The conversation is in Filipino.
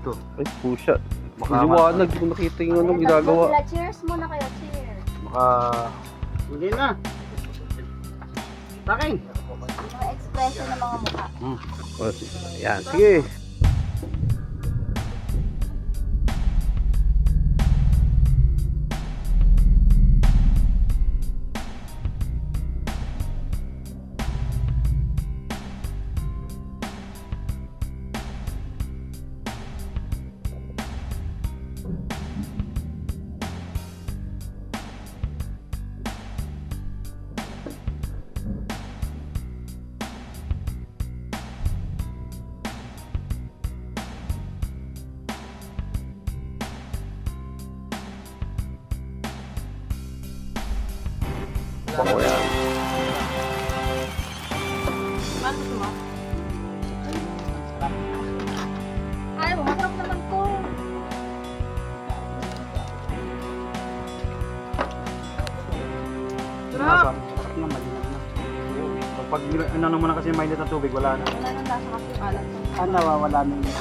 dito. Ay, pusha. Baka Liwanag, hindi ko nakita yung ano ginagawa. Cheers muna kayo, cheers. Baka... Hindi na. Taking. Mga expression ng mga mukha. Oh, yan, sige. Bango yan. Ano mo? Ay, masarap naman to. Sarap. Sarap na, malinap na. Pag ano naman na kasi mainit na tubig, wala na. Wala nang lasa kasi alat. Nawawala na yun.